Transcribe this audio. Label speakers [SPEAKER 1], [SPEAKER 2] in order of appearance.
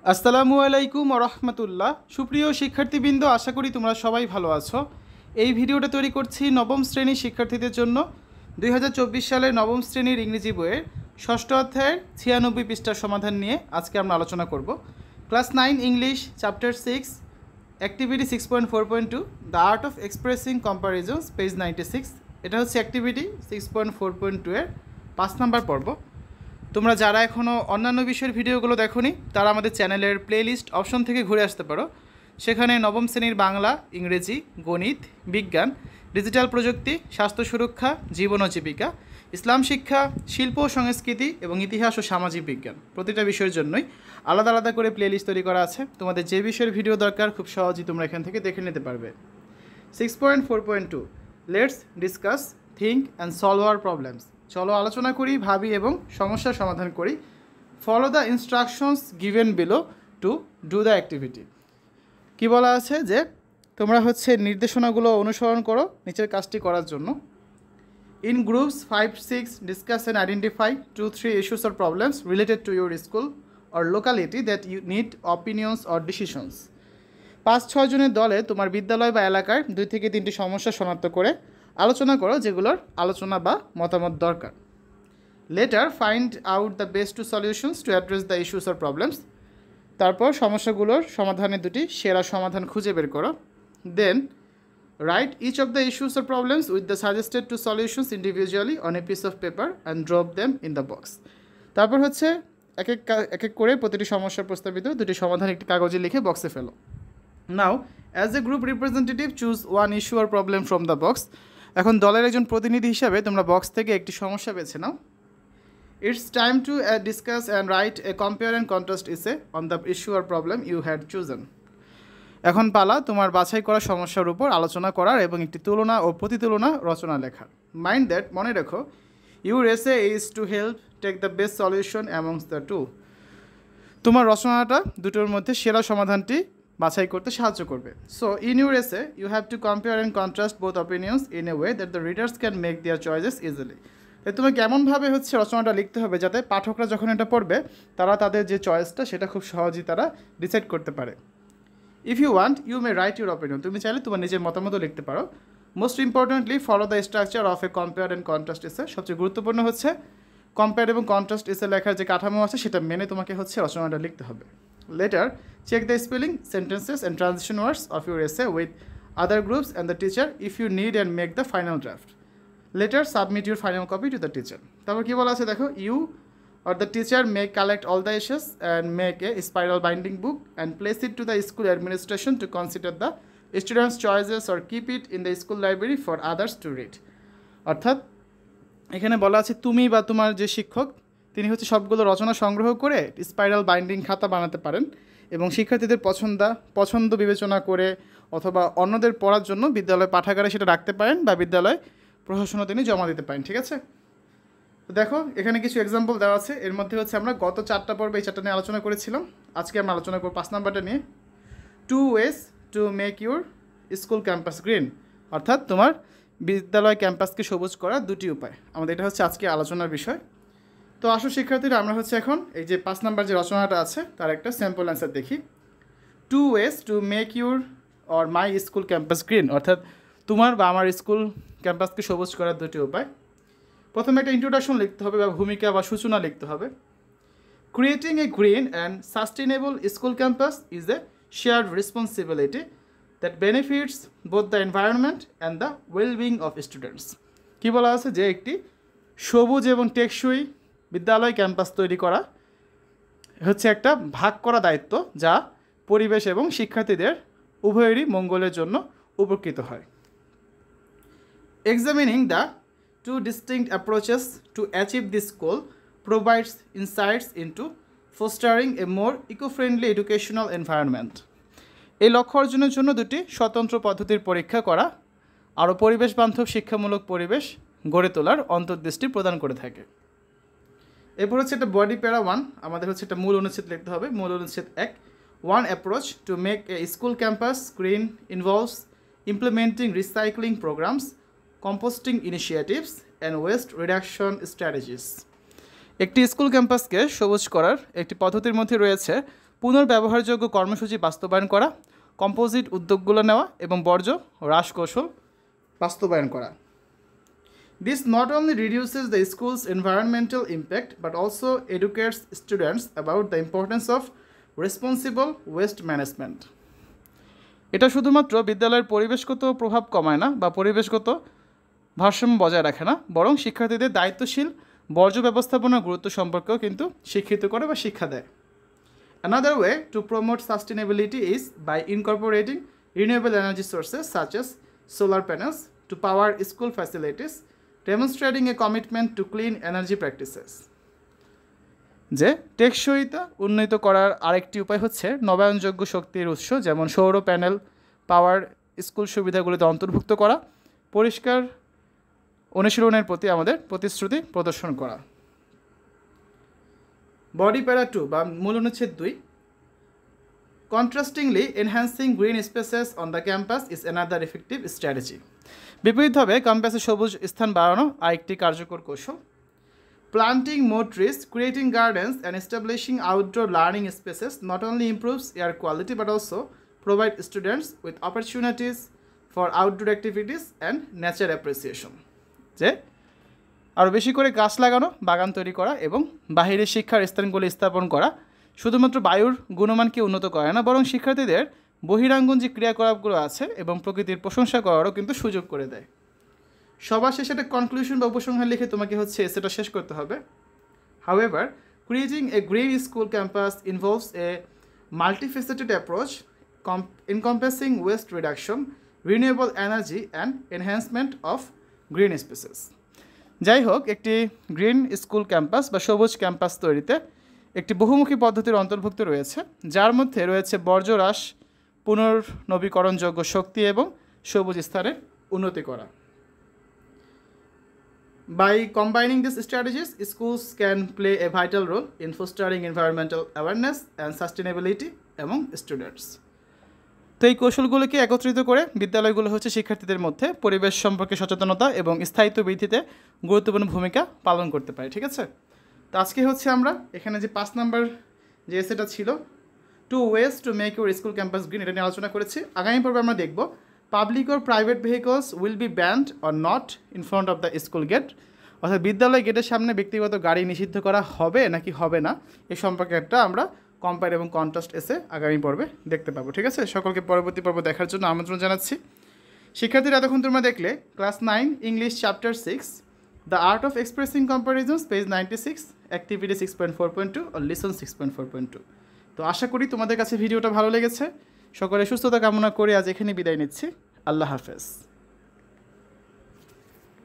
[SPEAKER 1] আসসালামু আলাইকুম রহমতুল্লাহ। সুপ্রিয় শিক্ষার্থীবৃন্দ, আশা করি তোমরা সবাই ভালো আছো। এই ভিডিওটা তৈরি করছি নবম শ্রেণীর শিক্ষার্থীদের জন্য। 2024 সালের নবম শ্রেণীর ইংরেজি বইয়ের ষষ্ঠ অধ্যায়ের 96 পৃষ্ঠার সমাধান নিয়ে আজকে আমরা আলোচনা করব। Class 9 English chapter 6 activity 6.4.2 the art of expressing comparisons page 96। এটা হচ্ছে অ্যাক্টিভিটি 6.4.2 এর 5 নম্বর পর্ব। তোমরা যারা এখনও অন্যান্য বিষয়ের ভিডিওগুলো দেখোনি তারা আমাদের চ্যানেলের প্লেলিস্ট অপশন থেকে ঘুরে আসতে পারো। সেখানে নবম শ্রেণীর বাংলা, ইংরেজি, গণিত, বিজ্ঞান, ডিজিটাল প্রযুক্তি, স্বাস্থ্য সুরক্ষা, জীবন ও জীবিকা, ইসলাম শিক্ষা, শিল্প ও সংস্কৃতি এবং ইতিহাস ও সামাজিক বিজ্ঞান, প্রতিটা বিষয়ের জন্যই আলাদা আলাদা করে প্লেলিস্ট তৈরি করা আছে। তোমাদের যে বিষয়ের ভিডিও দরকার খুব সহজেই তোমরা এখান থেকে দেখে নিতে পারবে। 6.4.2 let's discuss, think and solve our problems. চলো আলোচনা করি, ভাবি এবং সমস্যার সমাধান করি। Follow the instructions given below to do the activity. কী বলা আছে যে তোমরা নির্দেশনাগুলো অনুসরণ করো নিচের কাজটি করার জন্য। In groups 5-6 discuss and identify 2-3 issues or problems related to your school or locality that you need opinions or decisions. 5-6 জনের দলে তোমার বিদ্যালয় বা এলাকার 2 থেকে 3টি সমস্যা শনাক্ত করে আলোচনা করো যেগুলোর আলোচনা বা মতামত দরকার। Later find out the best two solutions to address the issues or problems. তারপর সমস্যাগুলোর সমাধানের 2টি সেরা সমাধান খুঁজে বের করো। Then write each of the issues or problems with the suggested two solutions individually on a piece of paper and drop them in the box. তারপর এক এক করে প্রতিটি সমস্যার প্রস্তাবিত 2টি সমাধান একটি কাগজে লিখে বক্সে ফেলো। Now as a group representative choose one issue or problem from the box. এখন দলের একজন প্রতিনিধি হিসাবে তোমরা বক্স থেকে একটি সমস্যা বেছে নাও। It's time to discuss and write a compare and contrast essay on the issue or problem you had chosen. এখন পালা তোমার বাছাই করা সমস্যার উপর আলোচনা করার এবং একটি তুলনা ও প্রতিতুলনা রচনা লেখার। মাইন্ড দ্যাট, মনে রেখো, your essay is to help take the best solution amongst the two. তোমার রচনাটা দুটোর মধ্যে সেরা সমাধানটি বাছাই করতে সাহায্য করবে। So in your essay you have to compare and contrast both opinions in a way that the readers can make their choices easily. তোমাকে এমনভাবে রচনাটা লিখতে হবে যাতে পাঠকরা যখন এটা পড়বে তারা তাদের যে চয়েসটা সেটা খুব সহজেই তারা ডিসাইড করতে পারে। If you want you may write your opinion. তুমি চাইলে তোমার নিজের মতামতও লিখতে পারো। Most importantly follow the structure of a compare and contrast essay. সবচেয়ে গুরুত্বপূর্ণ কম্পেয়ার এবং কন্ট্রাস্ট এসে লেখার যে কাঠামো আছে সেটা মেনে তোমাকে রচনাটা লিখতে হবে। Later, check the spelling, sentences and transition words of your essay with other groups and the teacher if you need and make the final draft. Later, submit your final copy to the teacher. তারপর কি বলা আছে দেখো, you or the teacher may collect all the essays and make a spiral binding book and place it to the school administration to consider the students' choices or keep it in the school library for others to read. অর্থাৎ এখানে বলা আছে তুমি বা তোমার যে শিক্ষক তিনি সবগুলো রচনা সংগ্রহ করে স্পাইরাল বাইন্ডিং খাতা বানাতে পারেন এবং শিক্ষার্থীদের পছন্দ বিবেচনা করে অথবা অন্যদের পড়ার জন্য বিদ্যালয় পাঠাগারে সেটা রাখতে পারেন বা বিদ্যালয় প্রশাসনও তিনি জমা দিতে পারেন। ঠিক আছে, তো দেখো এখানে কিছু এক্সাম্পল দেওয়া আছে। এর মধ্যে আমরা গত 4টা পর্বে এই 4টা নিয়ে আলোচনা করেছিলাম। আজকে আমরা আলোচনা করব 5 নাম্বারটা নিয়ে। 2 ways to make your school campus green। অর্থাৎ তোমার বিদ্যালয় ক্যাম্পাসকে সবুজ করার 2টি উপায়। আমাদের এটা আজকে আলোচনার বিষয়। তো আসো শিক্ষার্থীরা, আমরা এখন এই যে 5 নাম্বার যে রচনাটা আছে তার একটা স্যাম্পল অ্যান্সার দেখি। 2 ways to make your or my school campus green। অর্থাৎ তোমার বা আমার স্কুল ক্যাম্পাসকে সবুজ করার 2টি উপায়। প্রথমে একটা ইন্ট্রোডাকশন লিখতে হবে বা ভূমিকা বা সূচনা লিখতে হবে। Creating a green and sustainable school campus is a shared responsibility that benefits both the environment and the wellbeing of students. কী বলা আছে যে একটি সবুজ এবং টেকসই বিদ্যালয় ক্যাম্পাস তৈরি করা একটা ভাগ করা দায়িত্ব যা পরিবেশ এবং শিক্ষার্থীদের উভয়েরই মঙ্গলের জন্য উপকৃত হয়। Examining the 2 distinct approaches to achieve this goal provides insights into fostering a more eco-friendly educational environment। এই লক্ষ্য অর্জনের জন্য 2টি স্বতন্ত্র পদ্ধতির পরীক্ষা করা আরও পরিবেশ বান্ধব শিক্ষামূলক পরিবেশ গড়ে তোলার অন্তর্দৃষ্টি প্রদান করে থাকে। এরপর এটা বডি প্যারা 1। আমাদের এটা মূল অনুচ্ছেদ লিখতে হবে। মূল অনুচ্ছেদ 1। One approach to make a school campus green involves implementing recycling programs, composting initiatives and waste reduction strategies। একটি স্কুল ক্যাম্পাসকে সবুজ করার একটি পদ্ধতির মধ্যে রয়েছে পুনর্ব্যবহারযোগ্য কর্মসূচি বাস্তবায়ন করা, কম্পোজিট উদ্যোগগুলো নেওয়া এবং বর্জ্য হ্রাস কৌশল বাস্তবায়ন করা। This not only reduces the school's environmental impact but also educates students about the importance of responsible waste management. এটা শুধুমাত্র বিদ্যালয়ের পরিবেশগত প্রভাব কমায় না বা পরিবেশগত ভারসাম্য বজায় রাখে না, বরং শিক্ষার্থীদের দায়িত্বশীল বর্জ্য ব্যবস্থাপনার গুরুত্ব সম্পর্কেও কিন্তু শিক্ষিত করে বা শিক্ষা দেয়। Another way to promote sustainability is by incorporating renewable energy sources such as solar panels to power school facilities, demonstrating a commitment to clean energy practices. যে টেকসইতা উন্নীত করার আরেকটি উপায় হচ্ছে নবায়নযোগ্য শক্তির উৎস যেমন সৌর প্যানেল পাওয়ার স্কুল সুবিধাগুলিতে অন্তর্ভুক্ত করা, পরিষ্কার অনুশীলনের প্রতি আমাদের প্রতিশ্রুতি প্রদর্শন করা। বডি প্যারা 2 বা মূল অনুচ্ছেদ 2, contrastingly enhancing green spaces on the campus is another effective strategy. বিপরীতভাবে ক্যাম্পাসে সবুজ স্থান বাড়ানো আরেকটি কার্যকর কৌশল। Planting more trees, creating gardens and establishing outdoor learning spaces not only improves air quality but also provide students with opportunities for outdoor activities and nature appreciation. যে আরও বেশি করে গাছ লাগানো, বাগান তৈরি করা এবং বাহিরের শিক্ষার স্থানগুলি স্থাপন করা শুধুমাত্র বায়ুর গুণমানকে উন্নত করে না, বরং শিক্ষার্থীদের বহিরাঙ্গন যে ক্রিয়াকলাপগুলো আছে এবং প্রকৃতির প্রশংসা করারও কিন্তু সুযোগ করে দেয়। সবার শেষে একটা কনক্লুশন বা উপসংহার লিখে তোমাকে হচ্ছে এসেটা শেষ করতে হবে। However, creating a green school campus involves a multifaceted approach encompassing waste reduction, renewable energy and enhancement of green spaces. যাই হোক, একটি গ্রিন স্কুল ক্যাম্পাস বা সবুজ ক্যাম্পাস তৈরিতে একটি বহুমুখী পদ্ধতির অন্তর্ভুক্ত রয়েছে, যার মধ্যে রয়েছে বর্জ্য হ্রাস, পুনর্নবীকরণযোগ্য শক্তি এবং সবুজ স্থানের উন্নতি করা। By combining these strategies, schools can play a vital role in fostering environmental awareness and sustainability among students. তো এই কৌশলগুলোকে একত্রিত করে বিদ্যালয়গুলো হচ্ছে শিক্ষার্থীদের মধ্যে পরিবেশ সম্পর্কে সচেতনতা এবং স্থায়িত্ব বৃদ্ধিতে গুরুত্বপূর্ণ ভূমিকা পালন করতে পারে। ঠিক আছে, তো আজকে হচ্ছে আমরা এখানে যে 5 নম্বর যে এসেটা ছিল 2 ways to make your school campus green, এটা নিয়ে আলোচনা করেছি। আগামী পর্বে আমরা দেখব public or private vehicles will be banned or not in front of the school gate, অর্থাৎ বিদ্যালয় গেটের সামনে ব্যক্তিগত গাড়ি নিষিদ্ধ করা হবে নাকি হবে না এ সম্পর্কে একটা আমরা কম্পেয়ার এবং কন্ট্রাস্ট এসে আগামী পর্বে দেখতে পাবো। ঠিক আছে, সকলকে পরবর্তী পর্ব দেখার জন্য আমন্ত্রণ জানাচ্ছি। শিক্ষার্থীরা এতক্ষণ তোমরা দেখলে class 9 English chapter 6 the art of expressing comparisons page 96, activity 6.4.2 আর লিসন 6.4.2। তো আশা করি তোমাদের কাছে ভিডিওটা ভালো লেগেছে। সকলে সুস্থতা কামনা করে আজ এখানে বিদায় নিচ্ছি। আল্লাহ হাফেজ।